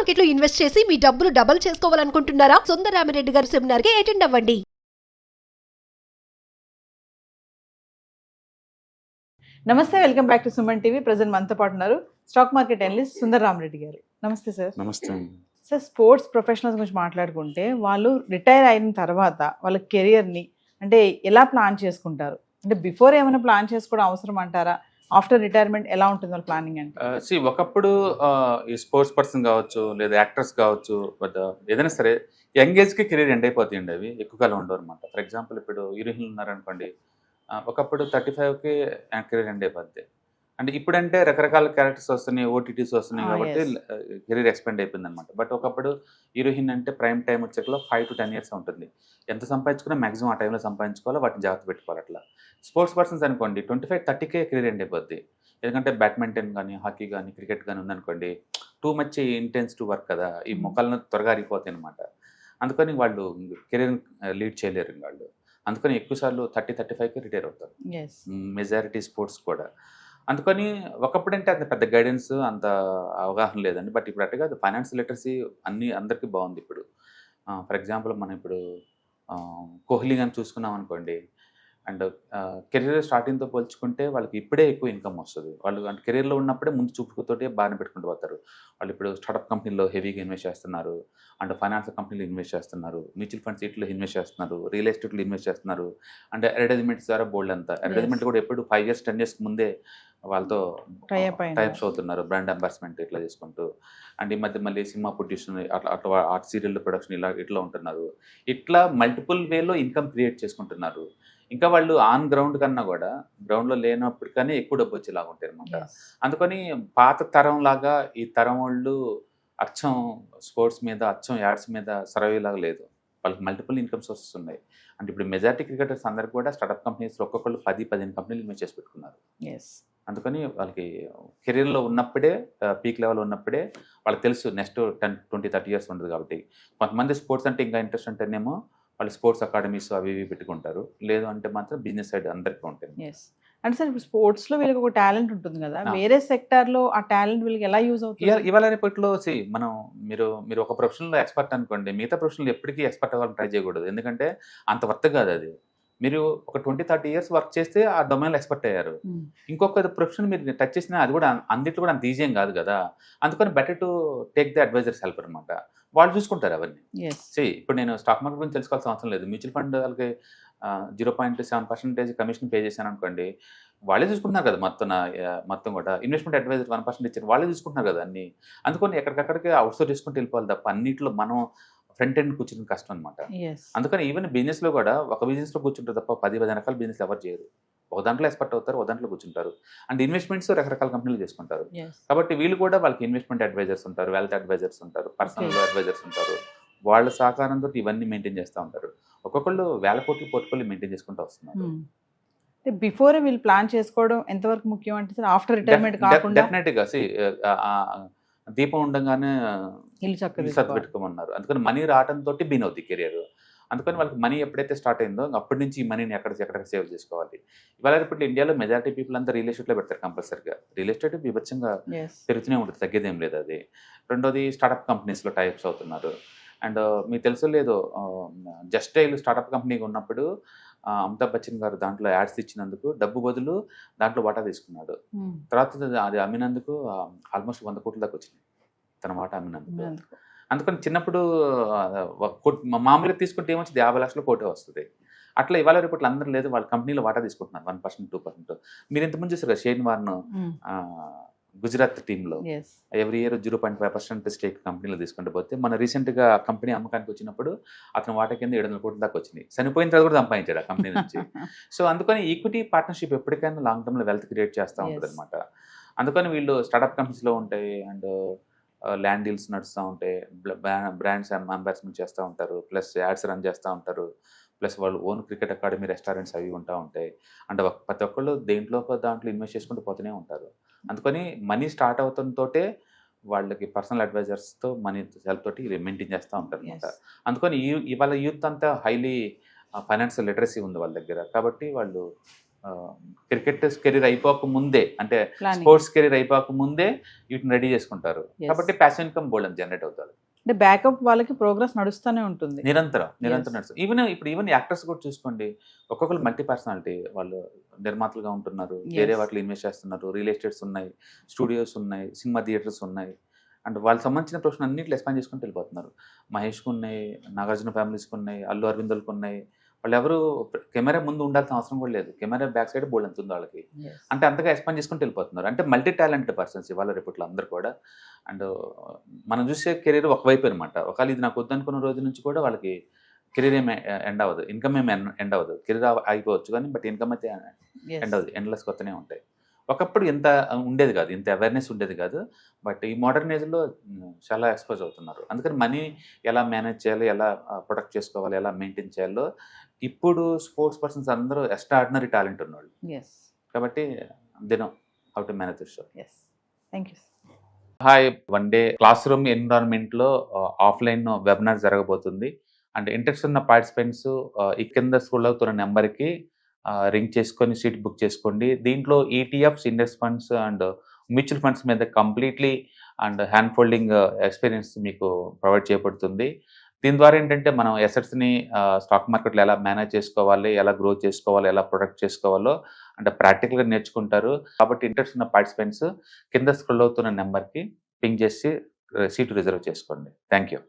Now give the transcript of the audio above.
Market లో invest చేసి మీ డబ్బులు డబుల్ చేసుకోవాలనుకుంటున్నారా? సుందరరామిరెడ్డి గారి సెమినార్ కి అటెండ్ అవ్వండి. నమస్తే, welcome back to Suman TV. Present మనతో పాటు ఉన్నారు స్టాక్ మార్కెట్ అనలిస్ట్ సుందరరామిరెడ్డి గారు. నమస్తే సార్. నమస్తే. సార్, స్పోర్ట్స్ ప్రొఫెషనల్స్ గురించి మాట్లాడుకుంటే వాళ్ళు రిటైర్ అయిన తర్వాత వాళ్ళ కెరియర్ని అంటే ఎలా ప్లాన్ చేసుకుంటారు? అంటే బిఫోర్ ఏమైనా ప్లాన్ చేసుకోవడం అవసరం అంటారా? ఆఫ్టర్ రిటైర్మెంట్ ఎలా ఉంటుంది వాళ్ళ ప్లానింగ్ అంటే? ఒకప్పుడు ఈ స్పోర్ట్స్ పర్సన్ కావచ్చు, లేదా యాక్టర్స్ కావచ్చు, బట్ ఏదైనా సరే యంగ్ ఏజ్కి కెరీర్ ఎండ్ అయిపోతాయండి. అవి ఎక్కువ కాలం ఉండవు అనమాట. ఫర్ ఎగ్జాంపుల్ ఇప్పుడు హీరోయిన్లు ఉన్నారనుకోండి, ఒకప్పుడు 35కి కెరీర్ ఎండ్ అయిపోద్ది. అంటే ఇప్పుడంటే రకరకాల క్యారెక్టర్స్ వస్తున్నాయి, ఓటీటీస్ వస్తున్నాయి కాబట్టి కెరీర్ ఎక్స్పెండ్ అయిపోయింది అనమాట. బట్ ఒకప్పుడు హీరోయిన్ అంటే ప్రైమ్ టైం వచ్చేలో 5 to 10 years ఉంటుంది. ఎంత సంపాదించుకున్నా మ్యాక్సిమం ఆ టైంలో సంపాదించుకోవాలి, వాటిని జాగ్రత్త పెట్టుకోవాలి. అట్లా స్పోర్ట్స్ పర్సన్స్ అనుకోండి 25-30కే కెరీర్ ఎండ్ అయిపోద్ది. ఎందుకంటే బ్యాడ్మింటన్ కానీ, హాకీ కానీ, క్రికెట్ కానీ ఉందనుకోండి, too much intense to work కదా, ఈ మొక్కలను త్వరగా అరిగిపోతాయి అనమాట. అందుకని వాళ్ళు కెరీర్ లీడ్ చేయలేరు వాళ్ళు. అందుకని ఎక్కువసార్లు 30-35కి రిటైర్ అవుతారు మెజారిటీ స్పోర్ట్స్ కూడా. అందుకని ఒకప్పుడు అంటే అంత పెద్ద గైడెన్స్, అంత అవగాహన లేదండి. బట్ ఇప్పుడు అట్టుగా ఫైనాన్షియల్ లిటరసీ అందరికీ బాగుంది ఇప్పుడు. ఫర్ ఎగ్జాంపుల్ మనం ఇప్పుడు కోహ్లీ కానీ చూసుకున్నాం అనుకోండి, అండ్ కెరీర్ స్టార్టింగ్తో పోల్చుకుంటే వాళ్ళకి ఇప్పుడే ఎక్కువ ఇన్కమ్ వస్తుంది. వాళ్ళు అంటే కెరీర్లో ఉన్నప్పుడే ముందు చూపుతోటి బాగానే పెట్టుకుంటూ పోతారు. వాళ్ళు ఇప్పుడు స్టార్టప్ కంపెనీలో హెవీగా ఇన్వెస్ట్ చేస్తున్నారు, అండ్ ఫైనాన్షియల్ కంపెనీలో ఇన్వెస్ట్ చేస్తున్నారు, మ్యూచువల్ ఫండ్స్ వీటిలో ఇన్వెస్ట్ చేస్తున్నారు, రియల్ ఎస్టేట్లో ఇన్వెస్ట్ చేస్తున్నారు, అంటే అడ్వర్టైజ్మెంట్స్ ద్వారా బోల్డ్ అంతా. అడ్వర్టైజ్మెంట్ కూడా ఎప్పుడు 5 years 10 years ముందే వాళ్ళతో టైప్స్ అవుతున్నారు, బ్రాండ్ అంబాసిమెంట్ ఇట్లా చేసుకుంటూ. అండ్ ఈ మధ్య మళ్ళీ సినిమా ప్రొడ్యూషన్, అట్లా ఆర్ట్ సీరియల్ ప్రొడక్షన్ ఇట్లా ఉంటున్నారు. ఇట్లా మల్టిపుల్ వేలో ఇన్కమ్ క్రియేట్ చేసుకుంటున్నారు. ఇంకా వాళ్ళు ఆన్ గ్రౌండ్ కన్నా కూడా గ్రౌండ్లో లేనప్పటికీ ఎక్కువ డబ్బు వచ్చేలాగా ఉంటాయి అనమాట. అందుకని పాత తరం లాగా ఈ తరం వాళ్ళు అచ్చం స్పోర్ట్స్ మీద, అచ్చం యాడ్స్ మీద సర్వే లాగా లేదు. వాళ్ళకి మల్టిపుల్ ఇన్కమ్ సోర్సెస్ ఉన్నాయి. అంటే ఇప్పుడు మెజారిటీ క్రికెటర్స్ అందరు కూడా స్టార్టప్ కంపెనీస్ ఒక్కొక్కళ్ళు 10-15 కంపెనీలు ఇన్వెస్ట్ చేసి పెట్టుకున్నారు. అందుకని వాళ్ళకి కెరీర్లో ఉన్నప్పుడే, పీక్ లెవెల్ ఉన్నప్పుడే వాళ్ళకి తెలుసు నెక్స్ట్ 10-20-30 years ఉండదు. కాబట్టి కొంతమంది స్పోర్ట్స్ అంటే ఇంకా ఇంట్రెస్ట్ అంటేనేమో వాళ్ళు స్పోర్ట్స్ అకాడమీస్ అవి ఇవి పెట్టుకుంటారు. లేదు అంటే మాత్రం బిజినెస్ సైడ్ అందరికీ ఉంటుంది. అంటే సార్, ఇప్పుడు స్పోర్ట్స్లో వీళ్ళకి ఒక టాలెంట్ ఉంటుంది కదా, వేరే సెక్టార్లో ఆ టాలెంట్ వీళ్ళకి ఎలా యూజ్ అవుతుంది? ఇవాళ రేపట్లో మనం మీరు ఒక ప్రొఫెషన్లో ఎక్స్పర్ట్ అనుకోండి, మిగతా ప్రొఫెషన్లో ఎప్పటికీ ఎక్స్పర్ట్ అవ్వాలని ట్రై చేయకూడదు. ఎందుకంటే అంత వర్త్ కాదు అది. మీరు ఒక 20-30 years వర్క్ చేస్తే ఆ డొమైన్లో ఎక్స్పర్ట్ అయ్యారు. ఇంకొక ప్రొఫెషన్ మీరు టచ్ చేసినా అది కూడా అన్నిట్లో కూడా అంత ఈజీ ఏం కాదు కదా. అందుకని better to take the advisors help అనమాట. వాళ్ళు చూసుకుంటారు అవన్నీ. ఇప్పుడు నేను స్టాక్ మార్కెట్ గురించి తెలుసుకోవాల్సిన అవసరం లేదు. మ్యూచువల్ ఫండ్ వాళ్ళకి 0.7% కమిషన్ పే చేశాను అనుకోండి, వాళ్ళే చూసుకుంటున్నారు కదా మొత్తం కూడా. ఇన్వెస్ట్మెంట్ అడ్వైజర్ 1% ఇచ్చారు, వాళ్ళే చూసుకుంటున్నారు కదా అన్ని. అందుకని ఎక్కడికక్కడికి అవుట్సోర్స్ చేసుకుంటూ వెళ్ళిపోవాలి తప్ప అన్నింటిలో మనం ఫ్రంట్ ఎండ్ కూర్చుని కష్టం అనమాట. అందుకని ఈవెన్ బిజినెస్లో కూడా ఒక బిజినెస్లో కూర్చుంటారు తప్ప 10-15 రకాల బిజినెస్ ఎవరు చేయరు. ఒక దాంట్లో ఎక్స్పర్ట్ అవుతారు, ఒక దాంట్లో కూర్చుంటారు. అండ్ ఇన్వెస్ట్మెంట్స్ రకరకాల కంపెనీలు చేసుకుంటారు. కాబట్టి వీళ్ళు కూడా వాళ్ళకి ఇన్వెస్ట్మెంట్ అడ్వైజర్స్ ఉంటారు, వెల్త్ అడ్వైజర్స్ ఉంటారు, పర్సనల్ అడ్వైజర్స్ ఉంటారు. వాళ్ళ సహకారంతో ఇవన్నీ మెయింటైన్ చేస్తూ ఉంటారు. ఒక్కొక్కళ్ళు వేల కోట్ల పోర్ట్ఫోలియో మెయింటైన్ చేసుకుంటూ వస్తున్నారు. బిఫోర్ వీళ్ళు ప్లాన్ చేసుకోవడం ఎంతవరకు ముఖ్యం అంటే సార్, ఆఫ్టర్ రిటైర్మెంట్ కాకుండా డెఫినెట్గా దీపం ఉండగానే ఇల్లు పెట్టుకోమన్నారు. అందుకని మనీ రావడంతో బీన్ అవుతుంది కెరియర్. అందుకని వాళ్ళకి మనీ ఎప్పుడైతే స్టార్ట్ అయిందో అప్పటి నుంచి ఈ మనీని ఎక్కడ సేవ్ చేసుకోవాలి. ఇవాళ ఇప్పుడు ఇండియాలో మెజారిటీ పీపుల్ అంతా రియల్ ఎస్టేట్లో పెడతారు కంపల్సరీగా. రియల్ ఎస్టేట్ బీభత్సంగా పెరుగుతూనే ఉంటుంది, తగ్గేదేం లేదు అది. రెండోది స్టార్టప్ కంపెనీస్లో టైప్స్ అవుతున్నారు. అండ్ మీకు తెలుసో లేదో, జస్ట్ డైల్ స్టార్టప్ కంపెనీగా ఉన్నప్పుడు అమితాబ్ బచ్చన్ గారు దాంట్లో యాడ్స్ ఇచ్చినందుకు డబ్బు బదులు దాంట్లో వాటా తీసుకున్నాడు. తర్వాత అది అమ్మినందుకు ఆల్మోస్ట్ 100 కోట్ల దాకా వచ్చినాయి తన వాటా అమ్మినందుకు. అందుకని చిన్నప్పుడు మామూలుగా తీసుకుంటే ఏమొచ్చింది, 50 లక్షల కోటే వస్తుంది. అట్లా ఇవాళ రేపట్లో అందరూ లేదు, వాళ్ళ కంపెనీలో వాటా తీసుకుంటున్నారు 1%, 2%. మీరు ఇంతకుముందు చూసారు కదా షేన్ వార్న్ గుజరాత్ టీంలో ఎవ్రీ ఇయర్ 0.5% స్టేక్ కంపెనీలో తీసుకుంటూ పోతే, మన రీసెంట్గా కంపెనీ అమ్మకానికి వచ్చినప్పుడు అతని వాటా కింద 700 కోట్ల దాకా వచ్చినాయి. చనిపోయిన తర్వాత కూడా సంపాదించాడు ఆ కంపెనీ నుంచి. సో అందుకని ఈక్విటీ పార్ట్నర్షిప్ ఎప్పటికైనా లాంగ్ టర్మ్లో వెల్త్ క్రియేట్ చేస్తూ ఉంటుంది అనమాట. అందుకని వీళ్ళు స్టార్టప్ కంపెనీస్లో ఉంటాయి, అండ్ ల్యాండ్ డీల్స్ నడుస్తూ ఉంటాయి, బ్రాండ్స్ అంబాసిమెంట్ చేస్తూ ఉంటారు, ప్లస్ యాడ్స్ రన్ చేస్తూ ఉంటారు, ప్లస్ వాళ్ళు ఓన్ క్రికెట్ అకాడమీ, రెస్టారెంట్స్ అవి ఉంటా ఉంటాయి. అంటే ప్రతి ఒక్కళ్ళు దాంట్లో ఇన్వెస్ట్ చేసుకుంటూ పోతూనే ఉంటారు. అందుకని మనీ స్టార్ట్ అవుతుంతో వాళ్ళకి పర్సనల్ అడ్వైజర్స్తో మనీ హెల్ప్ తోటి మెయింటైన్ చేస్తూ ఉంటారు అనమాట. అందుకని ఇవాళ యూత్ అంతా హైలీ ఫైనాన్షియల్ లిటరసీ ఉంది వాళ్ళ దగ్గర. కాబట్టి వాళ్ళు క్రికెట్ కెరీర్ అయిపోక ముందే, అంటే ప్లానింగ్ స్పోర్ట్స్ కెరీర్ అయిపోక ముందే వీటిని రెడీ చేసుకుంటారు. Yes. కాబట్టి ప్యాసివ్ ఇన్కమ్ బోల్డ్ జనరేట్ అవుతారు అంటే బ్యాకప్ వాళ్ళకి ప్రోగ్రెస్ నడుస్తూనే ఉంటుంది. నిరంతరం Yes. నడుస్తుంది. ఈవెన్ యాక్టర్స్ కూడా చూసుకోండి, ఒక్కొక్కరు మల్టీ పర్సనాలిటీ, వాళ్ళు నిర్మాతలుగా ఉంటున్నారు, వేరే Yes. వాటిలో ఇన్వెస్ట్ చేస్తున్నారు, రియల్ ఎస్టేట్స్ ఉన్నాయి, స్టూడియోస్ ఉన్నాయి, సినిమా థియేటర్స్ ఉన్నాయి, అండ్ వాళ్ళకి సంబంధించిన ప్రొఫెషన్ అన్నింటిలో ఎక్స్పాండ్ చేసుకుంటూ వెళ్ళిపోతున్నారు. మహేష్కి ఉన్నాయి, నాగార్జున ఫ్యామిలీస్కి ఉన్నాయి, అల్లు అరవిందోల్కి ఉన్నాయి. వాళ్ళు ఎవరు కెమెరా ముందు ఉండాల్సిన అవసరం కూడా లేదు, కెమెరా బ్యాక్ సైడ్ బోల్డ్ ఎంత ఉంది వాళ్ళకి. Yes. అంటే అంతగా ఎక్స్పాండ్ చేసుకుంటూ వెళ్ళిపోతున్నారు. అంటే మల్టీ టాలెంటెడ్ పర్సన్స్ ఇవాళ రేపట్లో అందరూ కూడా. అండ్ మనం చూసే కెరీర్ ఒకవైపు అనమాట. ఒకవేళ ఇది నాకు వద్దనుకున్న రోజు నుంచి కూడా వాళ్ళకి కెరీర్ ఏమి ఎండ్ అవ్వదు, ఇన్కమ్ ఏమి ఎండ్ అవ్వదు. కెరీర్ అయిపోవచ్చు కానీ బట్ ఇన్కమ్ అయితే Yes. ఎండ్ అవ్వదు, ఎండ్లెస్ కొత్తనే ఉంటాయి. ఒకప్పుడు ఇంత ఉండేది కాదు, ఇంత అవేర్నెస్ ఉండేది కాదు. బట్ ఈ మోడర్న్ ఏజ్లో చాలా ఎక్స్పోజ్ అవుతున్నారు. అందుకని మనీ ఎలా మేనేజ్ చేయాలి, ఎలా ప్రొటెక్ట్ చేసుకోవాలి, ఎలా మెయింటైన్ చేయాలో ఇప్పుడు స్పోర్ట్స్ పర్సన్స్ అందరూ ఎక్స్ట్రాడినరీ టాలెంట్ ఉన్నవాళ్ళు. Yes. కాబట్టి దినం how to manage this show. Yes. Thank you. Hi, one day classroom ఎన్విరాన్మెంట్లో ఆఫ్లైన్ వెబినార్ జరగబోతుంది. అండ్ ఇంట్రెస్ట్ ఉన్న పార్టిసిపెంట్స్ ఈ కింద స్కూల్ అవుతున్న నెంబర్కి రింగ్ చేసుకొని సీట్ బుక్ చేసుకోండి. దీంట్లో ETFs, index funds and mutual funds మీద completely and hand folding experience మీకు ప్రొవైడ్ చేయబడుతుంది. దీని ద్వారా ఏంటంటే మనం ఎసెట్స్ని స్టాక్ మార్కెట్లో ఎలా మేనేజ్ చేసుకోవాలి, ఎలా గ్రో చేసుకోవాలి, ఎలా ప్రొటెక్ట్ చేసుకోవాలో అంటే ప్రాక్టికల్గా నేర్చుకుంటారు. కాబట్టి ఇంట్రెస్ట్ ఉన్న పార్టిసిపెంట్స్ కింద స్క్రోల్ అవుతున్న నెంబర్కి పింగ్ చేసి సీటు రిజర్వ్ చేసుకోండి. Thank you.